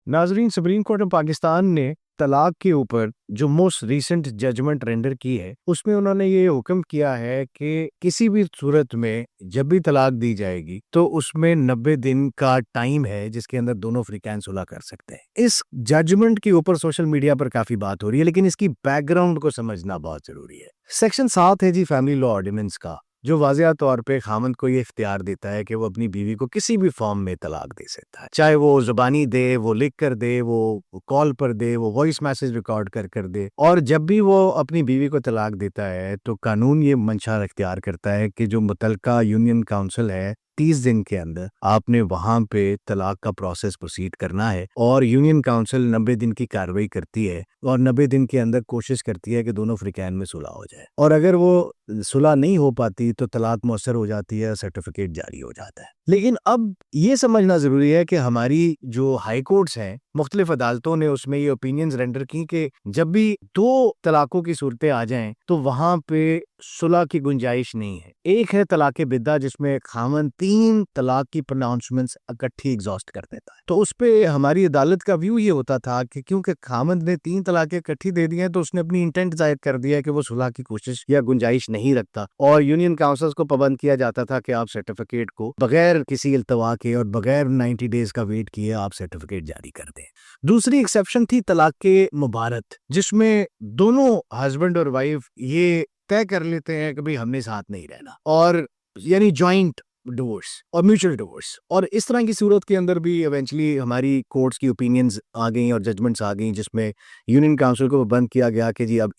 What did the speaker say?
नाजरीन, supreme court of Pakistan ने तलाक के ऊपर जो मोस्ट रीसेंट जजमेंट रेंडर की है, उसमें उन्होंने ये हुक्म किया है कि किसी भी सूरत में जब भी तलाक दी जाएगी तो उसमें 90 दिन का टाइम है जिसके अंदर दोनों फ्रीकैन सुलह कर सकते हैं। इस जजमेंट के ऊपर सोशल मीडिया पर काफी बात हो रही है, लेकिन इसकी बैकग्राउंड को समझना बहुत जरूरी है। सेक्शन 7 है जी फैमिली लॉ ऑर्डिनेंस का, जो वाज़िया तौर पे खामंद को ये इख्तियार देता है कि वो अपनी बीवी को किसी भी फॉर्म में तलाक दे सकता है, चाहे वो जुबानी दे, वो लिख कर दे, वो कॉल पर दे, वो वॉइस मैसेज रिकॉर्ड कर दे। और जब भी वो अपनी बीवी को तलाक देता है तो कानून ये मंशा इख्तियार करता है कि जो मुतलका यूनियन काउंसिल है, 30 दिन के अंदर आपने वहां पे तलाक का प्रोसेस प्रोसीड करना है। और यूनियन काउंसिल 90 दिन की कार्रवाई करती है और 90 दिन के अंदर कोशिश करती है कि दोनों फ्रीकैन में सुलह हो जाए। और अगर वो सुलह नहीं हो पाती तो तलाक मौसर हो जाती है, सर्टिफिकेट जारी हो जाता है। लेकिन अब ये समझना जरूरी है कि हमारी जो हाई कोर्ट्स हैं, मुख्तलिफ अदालतों ने उसमें ये ओपिनियंस रेंडर की कि जब भी 2 तलाकों की सूरतें आ जाएं तो वहां पे सुलह की गुंजाइश नहीं है। एक है तलाक बिद्दा, जिसमें खामन 3 तलाक की प्रोनाउंसमेंट्स इकट्ठी एग्जॉस्ट कर देता है। तो उस पे हमारी अदालत का व्यू ये होता था कि क्योंकि खामन ने 3 तलाकें इकट्ठी दे दी हैं तो उसने अपनी इंटेंट जाहिर कर दिया कि वो सुलह की कोशिश या गुंजाइश नहीं रखता। और यूनियन काउंसिल्स को पाबंद किया जाता था कि आप सर्टिफिकेट को बगैर किसी इल्तवा के और बगैर 90 डेज का वेट किए आप सर्टिफिकेट जारी कर दें। दूसरी एक्सेप्शन थी तलाक के मुबारत, जिसमें दोनों हस्बैंड और वाइफ ये तय कर लेते हैं कि भाई हमने साथ नहीं रहना, और यानी जॉइंट डिवोर्स और म्यूचुअल डिवोर्स। और इस तरह की सूरत के अंदर भी इवेंचुअली हमारी कोर्ट्स की ओपिनियंस आ गई और जजमेंट्स आ गई जिसमें यूनियन काउंसिल को बंद किया गया कि जी अब